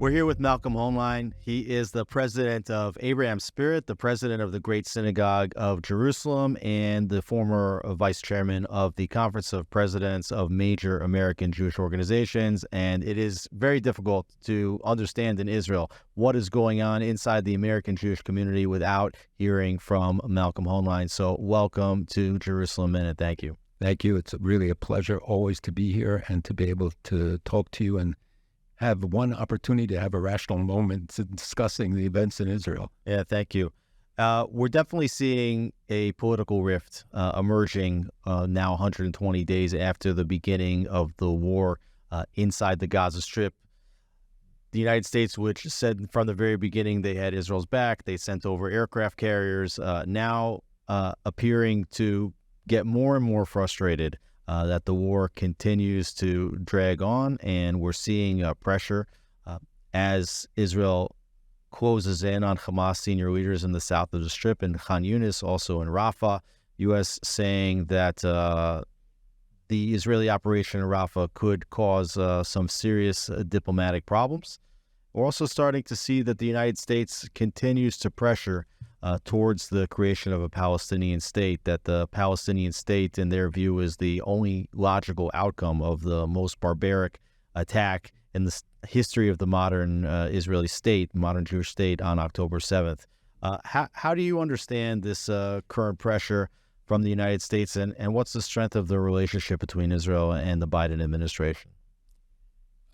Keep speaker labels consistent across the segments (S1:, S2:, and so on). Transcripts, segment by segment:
S1: We're here with Malcolm Hoenlein. He is the president of Abraham's Spirit, the president of the Great Synagogue of Jerusalem, and the former vice chairman of the Conference of Presidents of Major American Jewish Organizations. And it is very difficult to understand in Israel what is going on inside the American Jewish community without hearing from Malcolm Hoenlein. So welcome to Jerusalem Minute. Thank you.
S2: Thank you. It's really a pleasure always to be here and to be able to talk to you and have one opportunity to have a rational moment discussing the events in Israel.
S1: Yeah, thank you. We're definitely seeing a political rift emerging now 120 days after the beginning of the war inside the Gaza Strip. The United States, which said from the very beginning they had Israel's back, they sent over aircraft carriers, now appearing to get more and more frustrated that the war continues to drag on, and we're seeing pressure as Israel closes in on Hamas senior leaders in the south of the Strip, in Khan Yunis, also in Rafah. U.S. saying that the Israeli operation in Rafah could cause some serious diplomatic problems. We're also starting to see that the United States continues to pressure towards the creation of a Palestinian state, that the Palestinian state, in their view, is the only logical outcome of the most barbaric attack in the history of the modern Israeli state, modern Jewish state, on October 7th. How do you understand this current pressure from the United States, and what's the strength of the relationship between Israel and the Biden administration?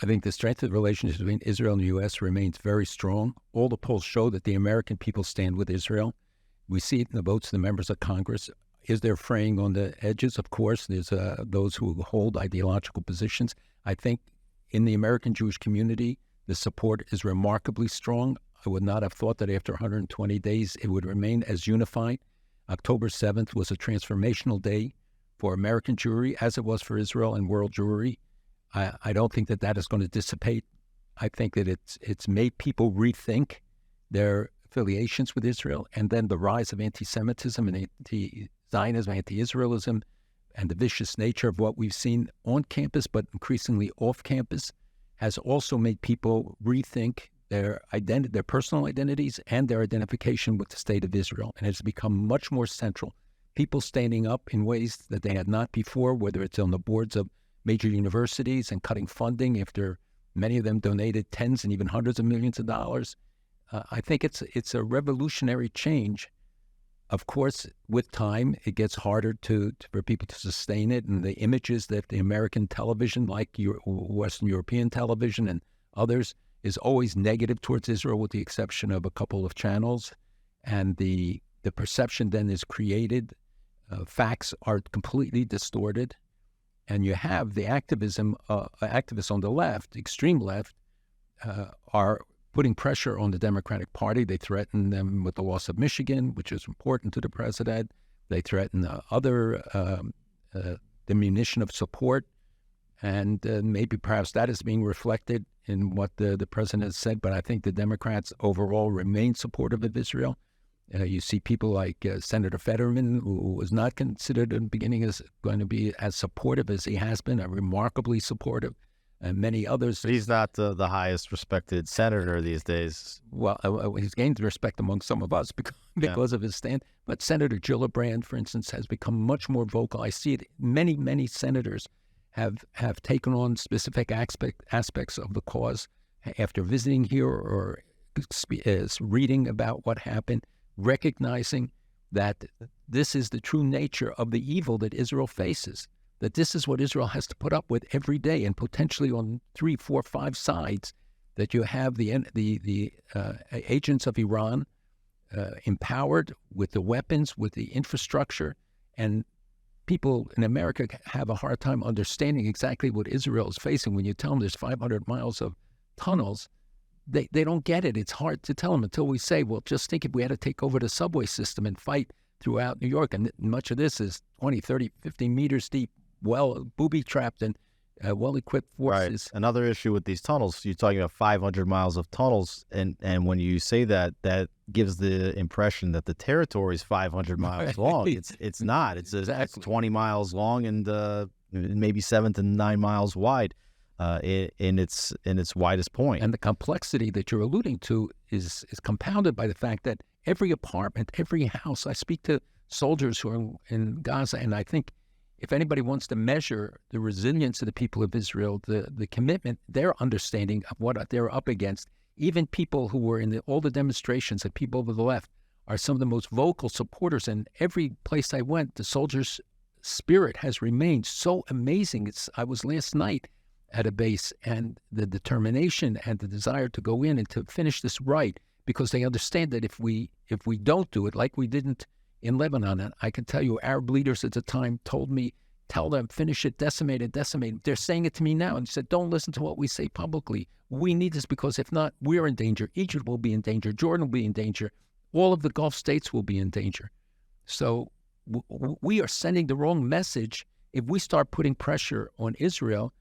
S2: I think the strength of the relationship between Israel and the U.S. remains very strong. All the polls show that the American people stand with Israel. We see it in the votes of the members of Congress. Is there fraying on the edges? Of course, there's those who hold ideological positions. I think in the American Jewish community, the support is remarkably strong. I would not have thought that after 120 days it would remain as unified. October 7th was a transformational day for American Jewry, as it was for Israel and world Jewry. I don't think that is going to dissipate. I think that it's made people rethink their affiliations with Israel, and then the rise of anti-Semitism and anti-Zionism, anti-Israelism, and the vicious nature of what we've seen on campus, but increasingly off campus, has also made people rethink their personal identities and their identification with the state of Israel, and it's become much more central. People standing up in ways that they had not before, whether it's on the boards of major universities and cutting funding after many of them donated tens and even hundreds of millions of dollars. I think it's a revolutionary change. Of course, with time, it gets harder for people to sustain it, and the images that the American television, like Western European television and others, is always negative towards Israel, with the exception of a couple of channels. And the perception then is created. Facts are completely distorted. And you have the activists on the left, extreme left, are putting pressure on the Democratic Party. They threaten them with the loss of Michigan, which is important to the president. They threaten diminution of support. And maybe perhaps that is being reflected in what the president has said. But I think the Democrats overall remain supportive of Israel. You see people like Senator Fetterman, who was not considered in the beginning as going to be as supportive as he has been, remarkably supportive, and many others.
S1: But he's not the highest respected senator these days.
S2: Well, he's gained respect among some of us because of his stand. But Senator Gillibrand, for instance, has become much more vocal. I see it. Many senators have taken on specific aspects of the cause after visiting here or reading about what happened, recognizing that this is the true nature of the evil that Israel faces, that this is what Israel has to put up with every day, and potentially on 3, 4, 5 sides, that you have the agents of Iran empowered with the weapons, with the infrastructure, and people in America have a hard time understanding exactly what Israel is facing. When you tell them there's 500 miles of tunnels, they don't get it. It's hard to tell them until we say, well, just think if we had to take over the subway system and fight throughout New York, and much of this is 20, 30, 50 meters deep, well booby-trapped and well-equipped forces.
S1: Right. Another issue with these tunnels, you're talking about 500 miles of tunnels, and when you say that, that gives the impression that the territory is 500 miles long. It's not. It's 20 miles long and maybe 7 to 9 miles wide. in its widest point.
S2: And the complexity that you're alluding to is compounded by the fact that every apartment, every house, I speak to soldiers who are in Gaza, and I think if anybody wants to measure the resilience of the people of Israel, the commitment, their understanding of what they're up against, even people who were in all the demonstrations, the people of the left, are some of the most vocal supporters. And every place I went, the soldiers' spirit has remained so amazing. I was last night at a base, and the determination and the desire to go in and to finish this right, because they understand that if we don't do it like we didn't in Lebanon, and I can tell you Arab leaders at the time told me, tell them, finish it, decimate it, decimate it. They're saying it to me now, and said, don't listen to what we say publicly. We need this, because if not, we're in danger. Egypt will be in danger. Jordan will be in danger. All of the Gulf states will be in danger. So we are sending the wrong message if we start putting pressure on Israel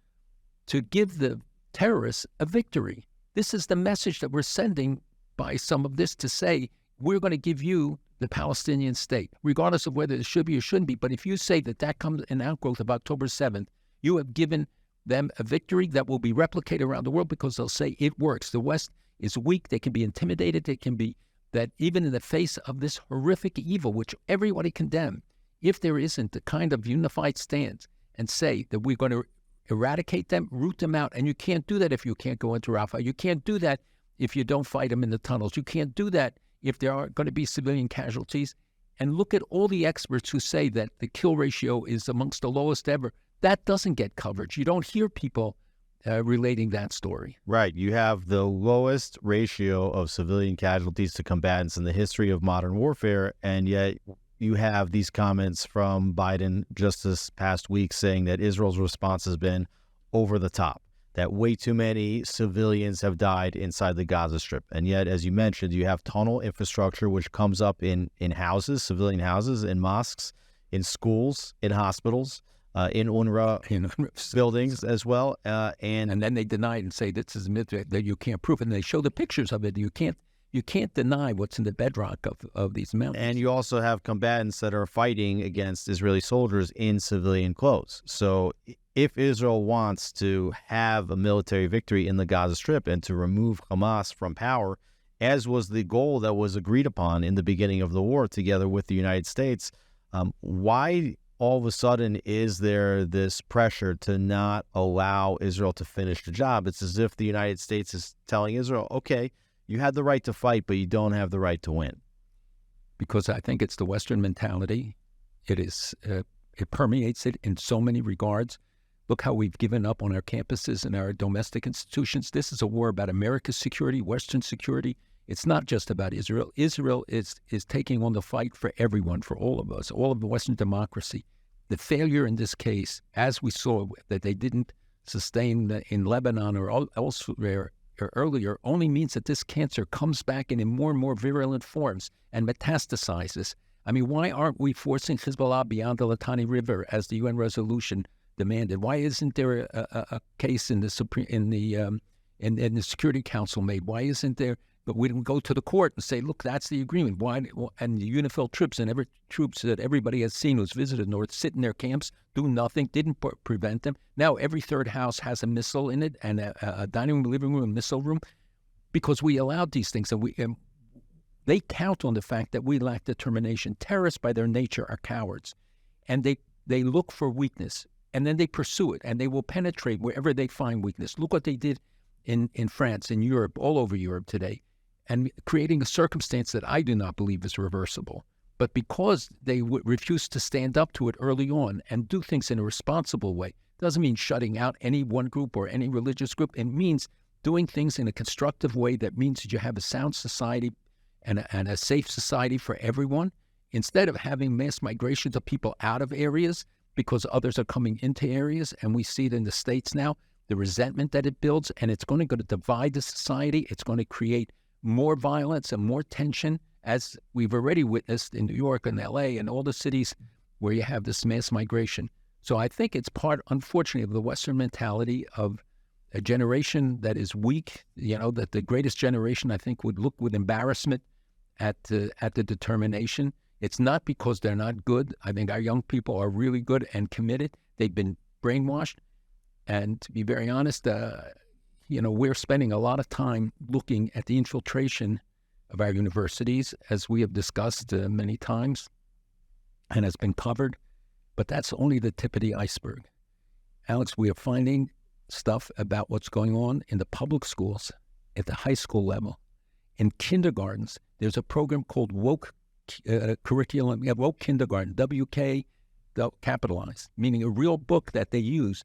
S2: to give the terrorists a victory. This is the message that we're sending by some of this, to say, we're going to give you the Palestinian state, regardless of whether it should be or shouldn't be. But if you say that comes in outgrowth of October 7th, you have given them a victory that will be replicated around the world, because they'll say it works. The West is weak. They can be intimidated. They can be, that even in the face of this horrific evil, which everybody condemned, if there isn't the kind of unified stance and say that we're going to eradicate them, root them out, and you can't do that if you can't go into Rafah. You can't do that if you don't fight them in the tunnels. You can't do that if there are going to be civilian casualties. And look at all the experts who say that the kill ratio is amongst the lowest ever. That doesn't get coverage. You don't hear people relating that story.
S1: Right. You have the lowest ratio of civilian casualties to combatants in the history of modern warfare, and yet you have these comments from Biden just this past week saying that Israel's response has been over the top, that way too many civilians have died inside the Gaza Strip. And yet, as you mentioned, you have tunnel infrastructure, which comes up in houses, civilian houses, in mosques, in schools, in hospitals, in UNRWA buildings as well.
S2: And then they deny it and say this is a myth that you can't prove. And they show the pictures of it. You can't deny what's in the bedrock of these mountains.
S1: And you also have combatants that are fighting against Israeli soldiers in civilian clothes. So if Israel wants to have a military victory in the Gaza Strip and to remove Hamas from power, as was the goal that was agreed upon in the beginning of the war together with the United States, why all of a sudden is there this pressure to not allow Israel to finish the job? It's as if the United States is telling Israel, okay, you had the right to fight, but you don't have the right to win.
S2: Because I think it's the Western mentality. It is. It permeates it in so many regards. Look how we've given up on our campuses and our domestic institutions. This is a war about America's security, Western security. It's not just about Israel. Israel is taking on the fight for everyone, for all of us, all of the Western democracy. The failure in this case, as we saw that they didn't sustain in Lebanon or elsewhere earlier, only means that this cancer comes back in more and more virulent forms and metastasizes. I mean, why aren't we forcing Hezbollah beyond the Litani River as the UN resolution demanded? Why isn't there a case in the Security Council made? Why isn't there? But we didn't go to the court and say, look, that's the agreement. Why? And the UNIFIL troops and troops that everybody has seen who's visited North sit in their camps, do nothing, didn't prevent them. Now every third house has a missile in it and a dining room, living room, and missile room, because we allowed these things. And they count on the fact that we lack determination. Terrorists, by their nature, are cowards, and they look for weakness, and then they pursue it, and they will penetrate wherever they find weakness. Look what they did in France, in Europe, all over Europe today, and creating a circumstance that I do not believe is reversible. But because they refuse to stand up to it early on and do things in a responsible way, doesn't mean shutting out any one group or any religious group. It means doing things in a constructive way that means that you have a sound society and a safe society for everyone, instead of having mass migrations of people out of areas because others are coming into areas. And we see it in the States now, the resentment that it builds, and it's going to divide the society. It's going to create more violence and more tension, as we've already witnessed in New York and LA and all the cities where you have this mass migration. So I think it's part, unfortunately, of the Western mentality of a generation that is weak, that the greatest generation, I think, would look with embarrassment at the determination. It's not because they're not good. I think our young people are really good and committed. They've been brainwashed. And to be very honest, we're spending a lot of time looking at the infiltration of our universities, as we have discussed many times and has been covered. But that's only the tip of the iceberg. Alex, we are finding stuff about what's going on in the public schools at the high school level. In kindergartens, there's a program called Woke Curriculum, Woke Kindergarten, WK capitalized, meaning a real book that they use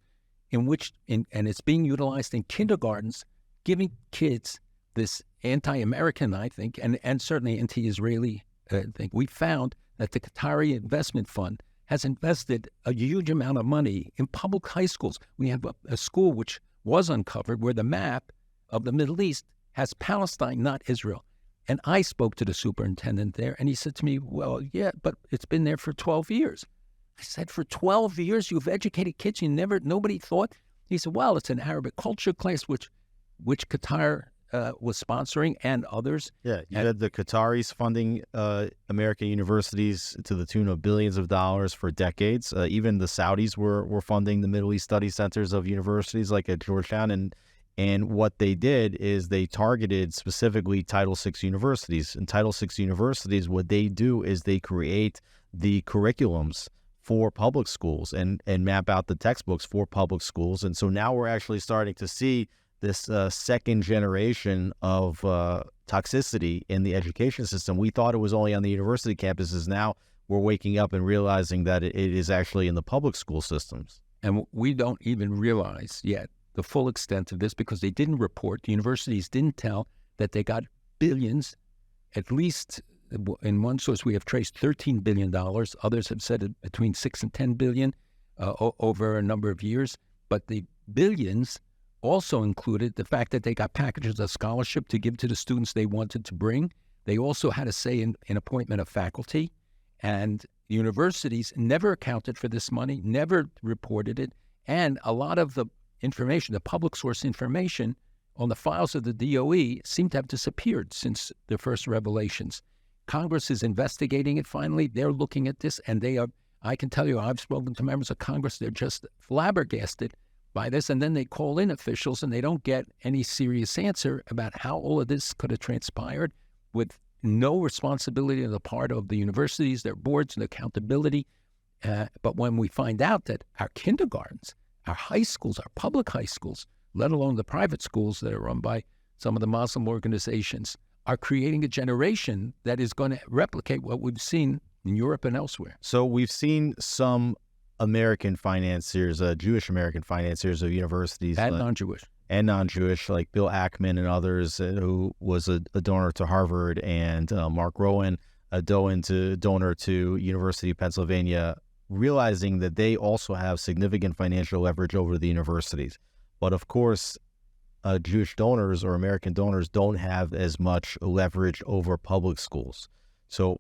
S2: and it's being utilized in kindergartens, giving kids this anti-American, I think, and certainly anti-Israeli thing. We found that the Qatari Investment Fund has invested a huge amount of money in public high schools. We have a school which was uncovered where the map of the Middle East has Palestine, not Israel. And I spoke to the superintendent there, and he said to me, well, yeah, but it's been there for 12 years. I said, for 12 years, you've educated kids, nobody thought? He said, well, it's an Arabic culture class, which Qatar was sponsoring and others.
S1: Yeah, you had the Qataris funding American universities to the tune of billions of dollars for decades. Even the Saudis were funding the Middle East study centers of universities like at Georgetown. And what they did is they targeted specifically Title VI universities. And Title VI universities, what they do is they create the curriculums for public schools and map out the textbooks for public schools. And so now we're actually starting to see this second generation of toxicity in the education system. We thought it was only on the university campuses. Now we're waking up and realizing that it is actually in the public school systems.
S2: And we don't even realize yet the full extent of this because they didn't report. The universities didn't tell that they got billions. At least in one source, we have traced $13 billion. Others have said it between 6 and 10 billion over a number of years. But the billions also included the fact that they got packages of scholarship to give to the students they wanted to bring. They also had a say in appointment of faculty. And universities never accounted for this money, never reported it. And a lot of the information, the public source information on the files of the DOE seemed to have disappeared since the first revelations. Congress is investigating it finally. They're looking at this, and I can tell you, I've spoken to members of Congress, they're just flabbergasted by this, and then they call in officials and they don't get any serious answer about how all of this could have transpired with no responsibility on the part of the universities, their boards, and accountability. But when we find out that our kindergartens, our high schools, our public high schools, let alone the private schools that are run by some of the Muslim organizations, are creating a generation that is going to replicate what we've seen in Europe and elsewhere.
S1: So we've seen some American financiers, Jewish American financiers of universities.
S2: And non-Jewish. Like Bill Ackman and others, who was a donor to Harvard, and Mark Rowan, a donor to University of Pennsylvania, realizing that they also have significant financial leverage over the universities. But of course, Jewish donors or American donors don't have as much leverage over public schools. So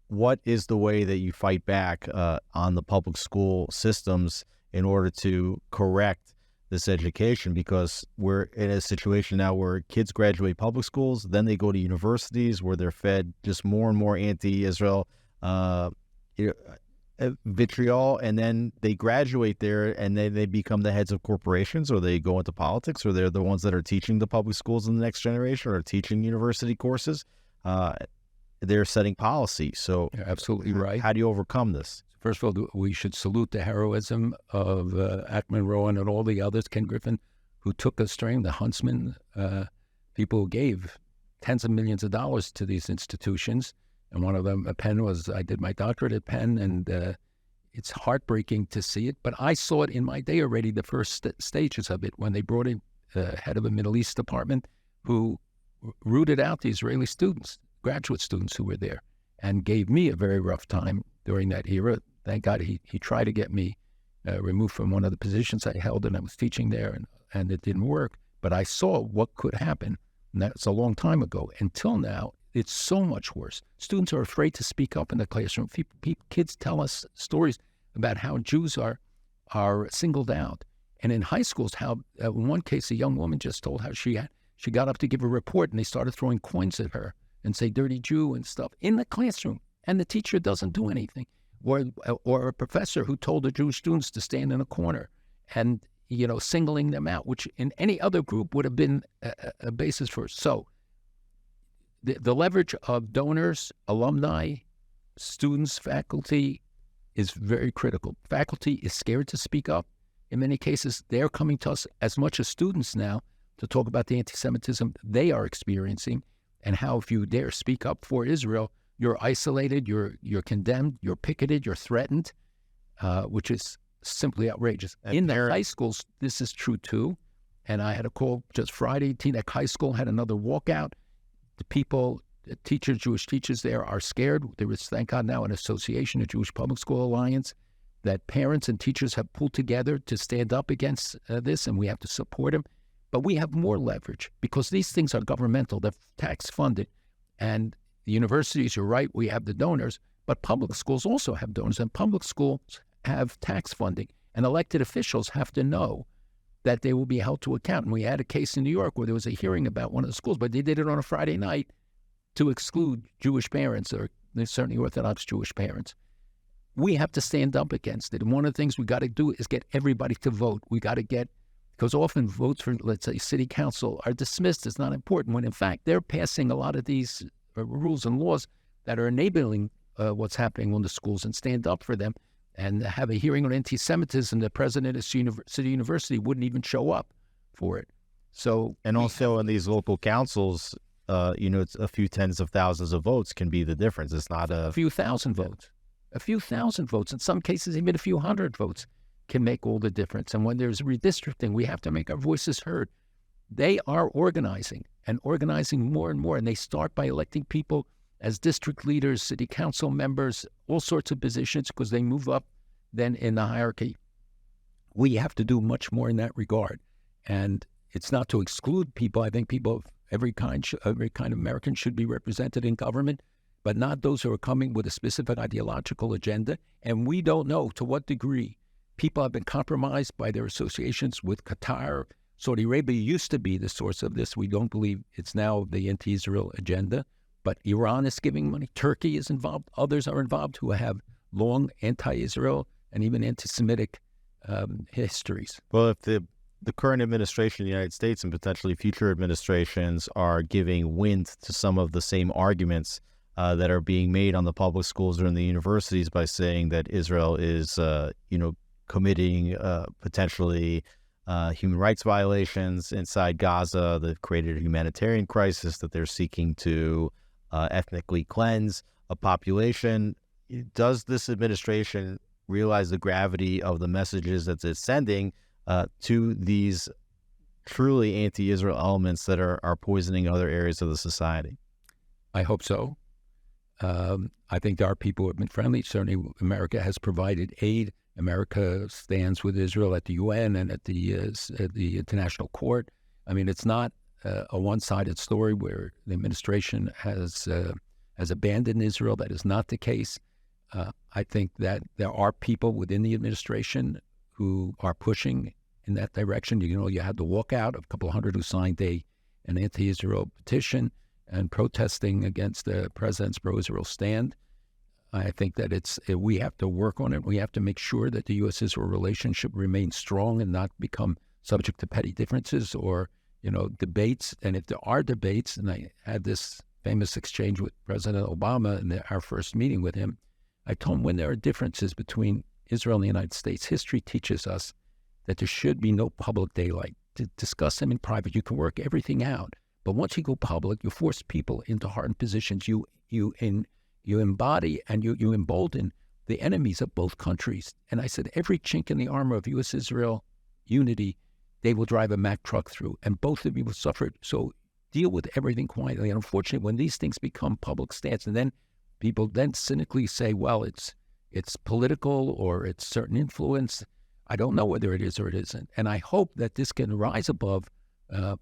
S2: what is the way that you fight back on the public school systems in order to correct this education? Because we're in a situation now where kids graduate public schools, then they go to universities where they're fed just more and more anti-Israel vitriol, and then they graduate there and then they become the heads of corporations, or they go into politics, or they're the ones that are teaching the public schools in the next generation or teaching university courses. They're setting policy. So you're absolutely right.
S1: How do you overcome this?
S2: First of all, we should salute the heroism of Ackman, Rowan, and all the others, Ken Griffin, who took a strain, the Huntsman, people who gave tens of millions of dollars to these institutions. And one of them, Penn, I did my doctorate at Penn, and it's heartbreaking to see it. But I saw it in my day already, the first stages of it, when they brought in the head of a Middle East department who rooted out the Israeli students, graduate students who were there, and gave me a very rough time during that era. Thank God he tried to get me removed from one of the positions I held, and I was teaching there, and it didn't work. But I saw what could happen, and that's a long time ago. Until now, it's so much worse. Students are afraid to speak up in the classroom. Kids tell us stories about how Jews are singled out. And in high schools, how in one case, a young woman just told how she got up to give a report, and they started throwing coins at her and say "dirty Jew" and stuff in the classroom, and the teacher doesn't do anything. Or a professor who told the Jewish students to stand in a corner. And singling them out, which in any other group would have been a basis for. So the leverage of donors, alumni, students, faculty is very critical. Faculty is scared to speak up. In many cases, they're coming to us as much as students now to talk about the anti-Semitism they are experiencing and how if you dare speak up for Israel, you're isolated, you're condemned, you're picketed, you're threatened, which is simply outrageous. In the high schools, this is true too. And I had a call just Friday. Teaneck High School had another walkout. The people, teachers, Jewish teachers there are scared. There is, thank God, now an association, a Jewish Public School Alliance, that parents and teachers have pulled together to stand up against this, and we have to support them. But we have more leverage because these things are governmental. They're tax funded. And the universities, you're right, we have the donors, but public schools also have donors, and public schools have tax funding. And elected officials have to know that they will be held to account. And we had a case in New York where there was a hearing about one of the schools, but they did it on a Friday night to exclude Jewish parents, or certainly Orthodox Jewish parents. We have to stand up against it. And one of the things we got to do is get everybody to vote. We got to get, because often votes for, let's say, city council are dismissed as not important, when in fact they're passing a lot of these rules and laws that are enabling what's happening on the schools, and stand up for them. And have a hearing on anti-Semitism, the president of City University wouldn't even show up for it. So,
S1: and also in these local councils, it's a few tens of thousands of votes can be the difference. It's not a
S2: few thousand votes. A few thousand votes. In some cases, even a few hundred votes can make all the difference. And when there's redistricting, we have to make our voices heard. They are organizing and organizing more and more. And they start by electing people as district leaders, city council members, all sorts of positions, because they move up then in the hierarchy. We have to do much more in that regard. And it's not to exclude people. I think people of every kind of American should be represented in government, but not those who are coming with a specific ideological agenda. And we don't know to what degree people have been compromised by their associations with Qatar. Saudi Arabia used to be the source of this. We don't believe it's now the anti-Israel agenda. But Iran is giving money. Turkey is involved. Others are involved who have long anti-Israel and even anti-Semitic histories.
S1: Well, if the current administration in the United States and potentially future administrations are giving wind to some of the same arguments that are being made on the public schools or in the universities by saying that Israel is, committing potentially human rights violations inside Gaza, they've created a humanitarian crisis, that they're seeking to ethnically cleanse a population. Does this administration realize the gravity of the messages that it's sending to these truly anti-Israel elements that are poisoning other areas of the society?
S2: I hope so. I think there are people who have been friendly. Certainly America has provided aid. America stands with Israel at the UN and at the International Court. I mean, it's not a one-sided story where the administration has abandoned Israel. That is not the case. I think that there are people within the administration who are pushing in that direction. You had the walkout of a couple hundred who signed an anti-Israel petition and protesting against the president's pro-Israel stand. I think that we have to work on it. We have to make sure that the U.S.-Israel relationship remains strong and not become subject to petty differences or debates. And if there are debates, and I had this famous exchange with President Obama in our first meeting with him, I told him when there are differences between Israel and the United States, history teaches us that there should be no public daylight. To discuss them in private, you can work everything out. But once you go public, you force people into hardened positions. You embody and you embolden the enemies of both countries. And I said, every chink in the armor of U.S.-Israel unity, they will drive a Mack truck through, and both of you will suffer. So deal with everything quietly. And unfortunately, when these things become public stance, and then people then cynically say, well, it's political or it's certain influence, I don't know whether it is or it isn't. And I hope that this can rise above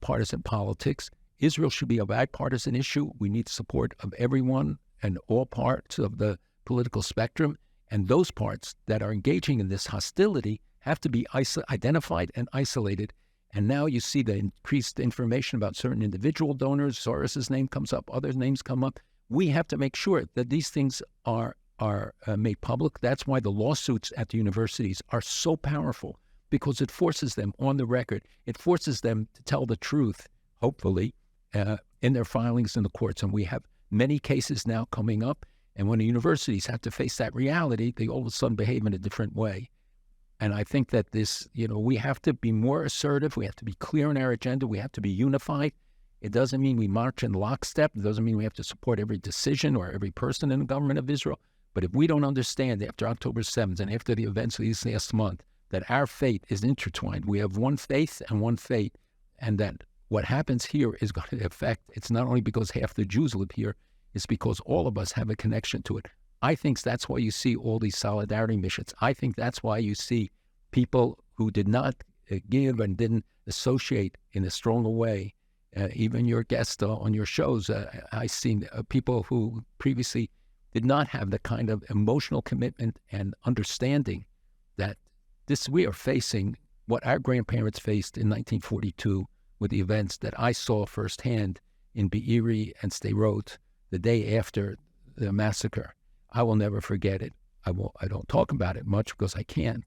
S2: partisan politics. Israel should be a bipartisan issue. We need support of everyone and all parts of the political spectrum. And those parts that are engaging in this hostility have to be identified and isolated. And now you see the increased information about certain individual donors. Soros's name comes up, other names come up. We have to make sure that these things are made public. That's why the lawsuits at the universities are so powerful. because it forces them on the record. It forces them to tell the truth, hopefully, in their filings in the courts. And we have many cases now coming up. And when the universities have to face that reality, they all of a sudden behave in a different way. And I think that this, we have to be more assertive. We have to be clear in our agenda. We have to be unified. It doesn't mean we march in lockstep. It doesn't mean we have to support every decision or every person in the government of Israel. But if we don't understand after October 7th and after the events of this last month that our fate is intertwined, we have one faith and one fate, and that what happens here is going to affect, it's not only because half the Jews live here, it's because all of us have a connection to it. I think that's why you see all these solidarity missions. I think that's why you see people who did not give and didn't associate in a stronger way. Even your guests on your shows, I've seen people who previously did not have the kind of emotional commitment and understanding that we are facing what our grandparents faced in 1942 with the events that I saw firsthand in Be'eri and Sderot the day after the massacre. I will never forget it. I don't talk about it much because I can't.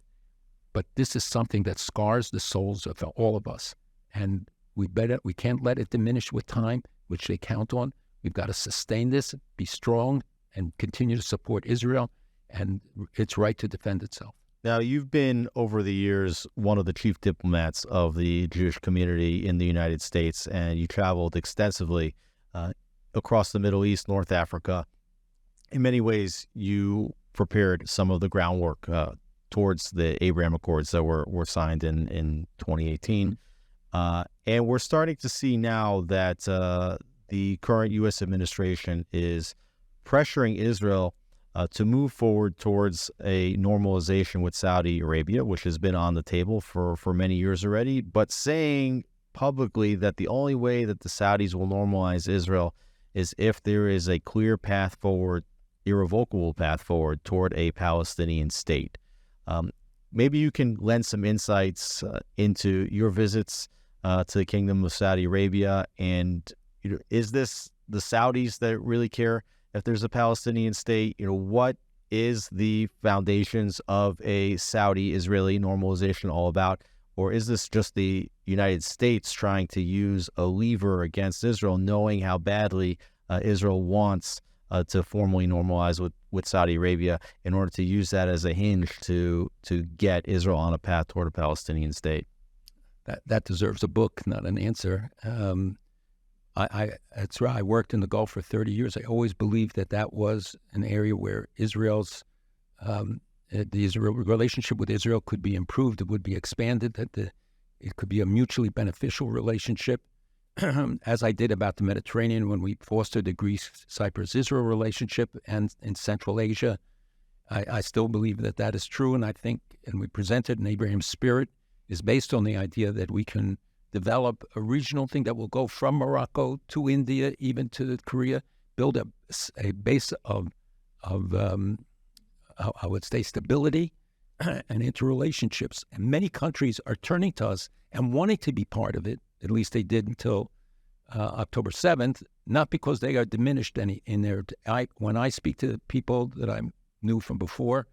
S2: But this is something that scars the souls of all of us. And we can't let it diminish with time, which they count on. We've got to sustain this, be strong, and continue to support Israel and its right to defend itself.
S1: Now, you've been, over the years, one of the chief diplomats of the Jewish community in the United States, and you traveled extensively across the Middle East, North Africa. In many ways, you prepared some of the groundwork towards the Abraham Accords that were signed in 2018. And we're starting to see now that the current U.S. administration is pressuring Israel to move forward towards a normalization with Saudi Arabia, which has been on the table for many years already, but saying publicly that the only way that the Saudis will normalize Israel is if there is a clear path forward, irrevocable path forward toward a Palestinian state. Maybe you can lend some insights into your visits to the Kingdom of Saudi Arabia, and is this the Saudis that really care if there's a Palestinian state? What is the foundations of a Saudi-Israeli normalization all about? Or is this just the United States trying to use a lever against Israel, knowing how badly Israel wants to formally normalize with Saudi Arabia in order to use that as a hinge to get Israel on a path toward a Palestinian state?
S2: That deserves a book, not an answer. That's right. I worked in the Gulf for 30 years. I always believed that was an area where the Israel relationship with Israel could be improved. It would be expanded. It could be a mutually beneficial relationship, as I did about the Mediterranean when we fostered the Greece-Cyprus-Israel relationship, and in Central Asia. I still believe that is true, and I think, and we presented in Abraham's Spirit, is based on the idea that we can develop a regional thing that will go from Morocco to India, even to Korea, build a base of I would say stability and interrelationships. And many countries are turning to us and wanting to be part of it. At least they did until October 7th, not because they are diminished in their. When I speak to people that I knew from before,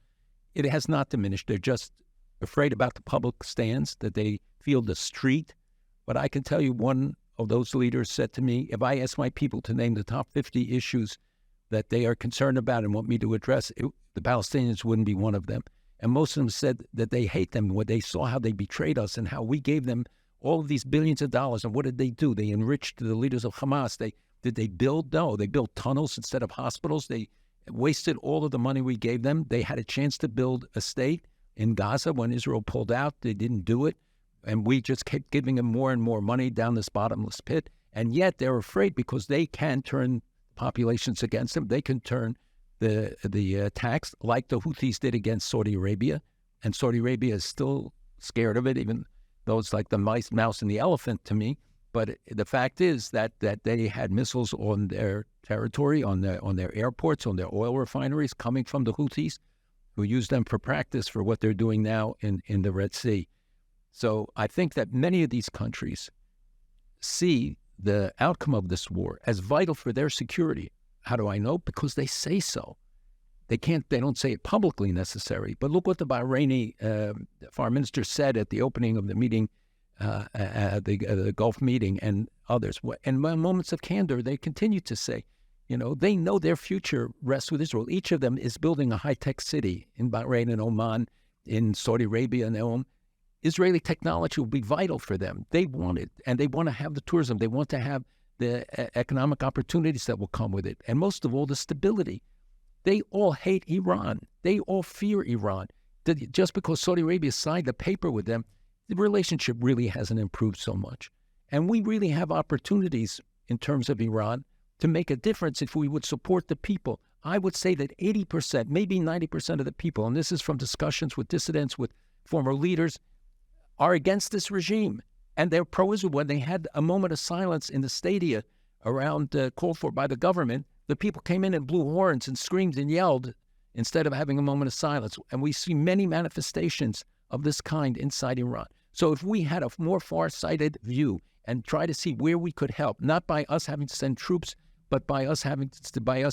S2: it has not diminished. They're just afraid about the public stance, that they feel the street. But I can tell you, one of those leaders said to me, if I ask my people to name the top 50 issues that they are concerned about and want me to address, the Palestinians wouldn't be one of them. And most of them said that they hate them when they saw how they betrayed us and how we gave them all of these billions of dollars. And what did they do? They enriched the leaders of Hamas. Did they build? No, they built tunnels instead of hospitals. They wasted all of the money we gave them. They had a chance to build a state in Gaza when Israel pulled out. They didn't do it. And we just kept giving them more and more money down this bottomless pit. And yet they're afraid because they can turn populations against them. They can turn the attacks like the Houthis did against Saudi Arabia. And Saudi Arabia is still scared of it, even though it's like the mouse and the elephant to me. But the fact is that they had missiles on their territory, on their airports, on their oil refineries coming from the Houthis, who use them for practice for what they're doing now in the Red Sea. So I think that many of these countries see the outcome of this war as vital for their security. How do I know? Because they say so. They don't say it publicly necessary, but look what the Bahraini foreign minister said at the opening of the meeting, the Gulf meeting, and others. And moments of candor, they continue to say, they know their future rests with Israel. Each of them is building a high-tech city in Bahrain and Oman, in Saudi Arabia and Oman. Israeli technology will be vital for them. They want it, and they want to have the tourism. They want to have the economic opportunities that will come with it, and most of all, the stability. They all hate Iran. They all fear Iran. Just because Saudi Arabia signed a paper with them, the relationship really hasn't improved so much. And we really have opportunities in terms of Iran to make a difference if we would support the people. I would say that 80%, maybe 90% of the people, and this is from discussions with dissidents, with former leaders, are against this regime. And they're pro-Israel. When they had a moment of silence in the stadia around called for by the government, the people came in and blew horns and screamed and yelled instead of having a moment of silence. And we see many manifestations of this kind inside Iran. So if we had a more far-sighted view and try to see where we could help, not by us having to send troops, but by us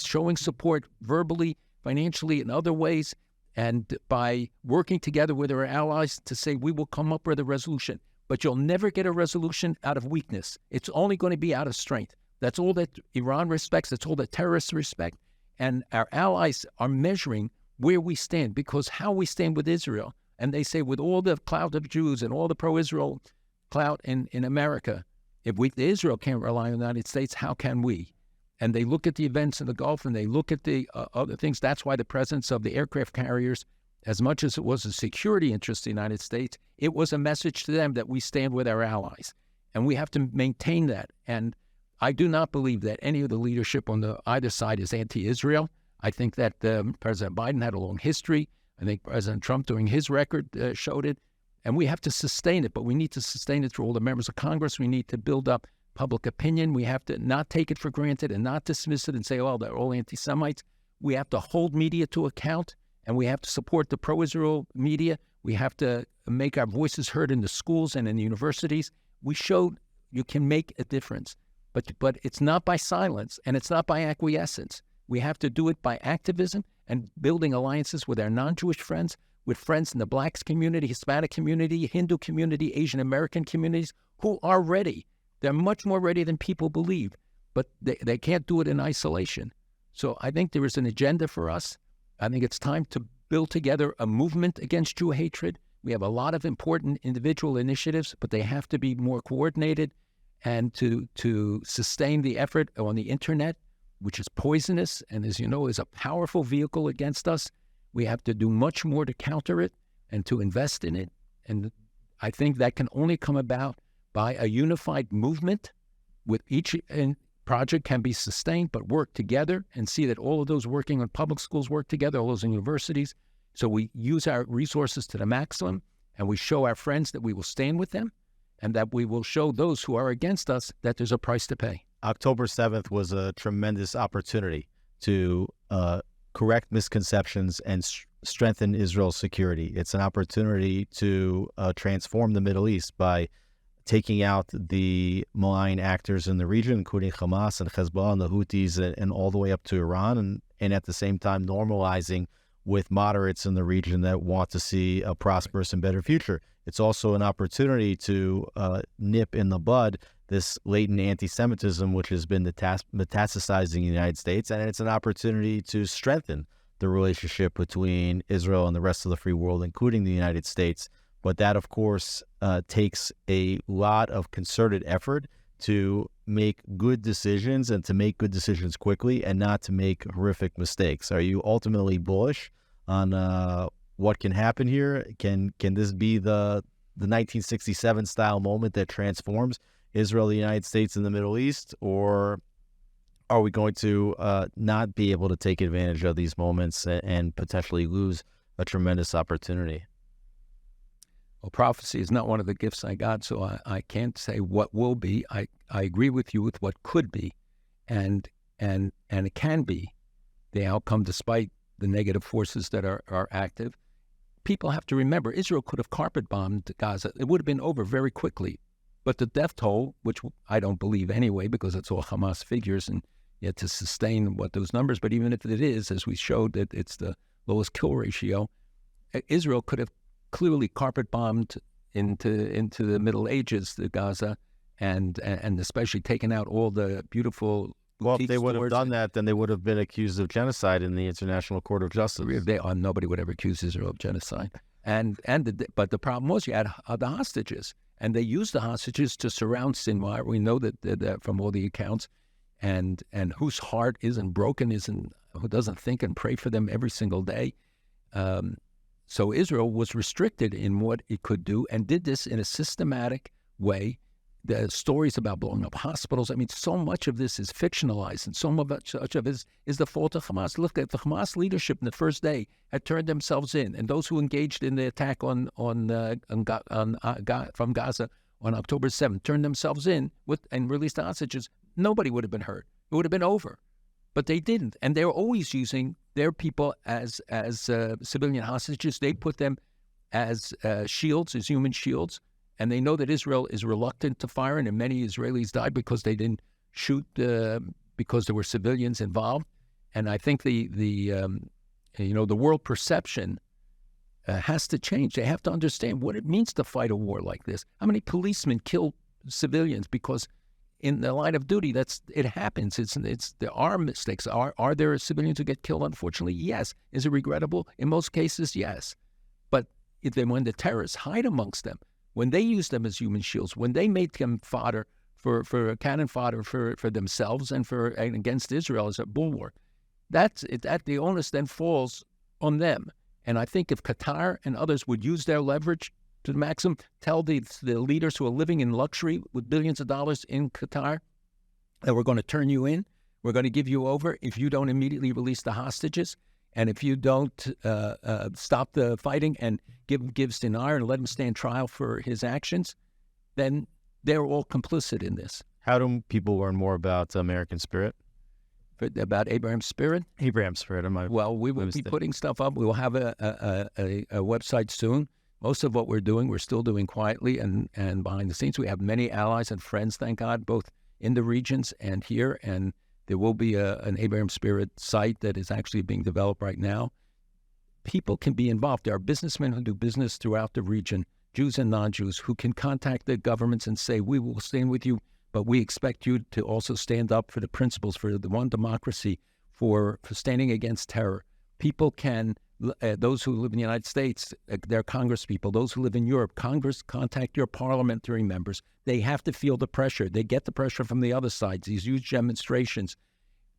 S2: showing support verbally, financially, in other ways, and by working together with our allies to say we will come up with a resolution. But you'll never get a resolution out of weakness. It's only going to be out of strength. That's all that Iran respects. That's all that terrorists respect. And our allies are measuring where we stand, because how we stand with Israel, and they say with all the clout of Jews and all the pro-Israel clout in America, if Israel can't rely on the United States, how can we? And they look at the events in the Gulf and they look at the other things. That's why the presence of the aircraft carriers, as much as it was a security interest in the United States, it was a message to them that we stand with our allies. And we have to maintain that. And I do not believe that any of the leadership on either side is anti-Israel. I think that President Biden had a long history. I think President Trump, during his record, showed it. And we have to sustain it, but we need to sustain it through all the members of Congress. We need to build up public opinion. We have to not take it for granted and not dismiss it and say, oh, they're all anti-Semites. We have to hold media to account, and we have to support the pro-Israel media. We have to make our voices heard in the schools and in the universities. We showed you can make a difference, but it's not by silence and it's not by acquiescence. We have to do it by activism and building alliances with our non-Jewish friends, with friends in the Blacks community, Hispanic community, Hindu community, Asian American communities who are ready. They're much more ready than people believe, but they can't do it in isolation. So I think there is an agenda for us. I think it's time to build together a movement against Jew hatred. We have a lot of important individual initiatives, but they have to be more coordinated, and to sustain the effort on the internet, which is poisonous and, as you know, is a powerful vehicle against us. We have to do much more to counter it and to invest in it. And I think that can only come about by a unified movement, with each project can be sustained, but work together and see that all of those working on public schools work together, all those universities. So we use our resources to the maximum, and we show our friends that we will stand with them, and that we will show those who are against us that there's a price to pay.
S1: October 7th was a tremendous opportunity to correct misconceptions and strengthen Israel's security. It's an opportunity to transform the Middle East by taking out the malign actors in the region, including Hamas and Hezbollah and the Houthis, and all the way up to Iran, and at the same time normalizing with moderates in the region that want to see a prosperous and better future. It's also an opportunity to nip in the bud this latent anti-Semitism, which has been metastasizing in the United States, and it's an opportunity to strengthen the relationship between Israel and the rest of the free world, including the United States. But that, of course, takes a lot of concerted effort to make good decisions, and to make good decisions quickly, and not to make horrific mistakes. Are you ultimately bullish on what can happen here? Can this be the 1967 style moment that transforms Israel, the United States, and the Middle East? Or are we going to not be able to take advantage of these moments and potentially lose a tremendous opportunity?
S2: Well, prophecy is not one of the gifts I got, so I can't say what will be. I agree with you with what could be, and it can be the outcome despite the negative forces that are active. People have to remember, Israel could have carpet bombed Gaza. It would have been over very quickly. But the death toll, which I don't believe anyway, because it's all Hamas figures, and yet to sustain what those numbers. But even if it is, as we showed, that it's the lowest kill ratio, Israel could have clearly carpet bombed into the Middle Ages, the Gaza, and especially taken out all the beautiful.
S1: Well, if they would have done that, then they would have been accused of genocide in the International Court of Justice.
S2: Nobody would ever accuse Israel of genocide. But the problem was you had the hostages, and they used the hostages to surround Sinwar. We know that from all the accounts, and whose heart isn't broken, who doesn't think and pray for them every single day. So Israel was restricted in what it could do, and did this in a systematic way. The stories about blowing up hospitals, I mean, so much of this is fictionalized, and so much of it is the fault of Hamas. Look at the Hamas leadership in the first day had turned themselves in, and those who engaged in the attack from Gaza on October 7th turned themselves in and released the hostages. Nobody would have been hurt. It would have been over. But they didn't, and they're always using their people as civilian hostages. They put them as shields, as human shields. And they know that Israel is reluctant to fire, and many Israelis died because they didn't shoot because there were civilians involved. And I think the world perception has to change. They have to understand what it means to fight a war like this. How many policemen kill civilians because in the line of duty it happens. There are mistakes. Are there civilians who get killed? Unfortunately, yes. Is it regrettable? In most cases, yes. But when the terrorists hide amongst them, when they use them as human shields, when they make them fodder for cannon fodder for themselves and against Israel as a bulwark, that the onus then falls on them. And I think if Qatar and others would use their leverage to the maximum, tell the leaders who are living in luxury with billions of dollars in Qatar that we're going to turn you in, we're going to give you over if you don't immediately release the hostages. And if you don't stop the fighting and give Sinwar and let him stand trial for his actions, then they're all complicit in this.
S1: How do people learn more about American Spirit?
S2: About Abraham's Spirit?
S1: Abraham's Spirit.
S2: Well, we will be putting stuff up. We will have a website soon. Most of what we're still doing quietly and behind the scenes. We have many allies and friends, thank God, both in the regions and here. And there will be an Abraham Spirit site that is actually being developed right now. People can be involved. There are businessmen who do business throughout the region, Jews and non-Jews, who can contact the governments and say, we will stand with you, but we expect you to also stand up for the principles, for the one democracy, for standing against terror. People can, those who live in the United States, their Congress people, those who live in Europe, Congress, contact your parliamentary members. They have to feel the pressure. They get the pressure from the other sides, these huge demonstrations.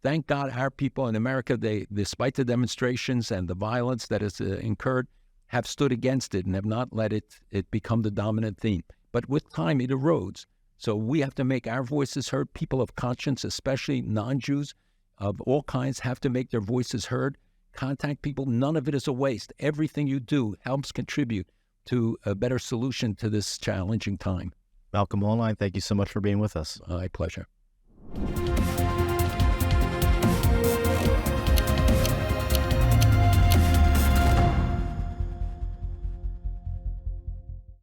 S2: Thank God our people in America, despite the demonstrations and the violence that is incurred, have stood against it and have not let it become the dominant theme. But with time, it erodes. So we have to make our voices heard. People of conscience, especially non-Jews of all kinds, have to make their voices heard. Contact people. None of it is a waste. Everything you do helps contribute to a better solution to this challenging time.
S1: Malcolm Hoenlein, thank you so much for being with us.
S2: My pleasure.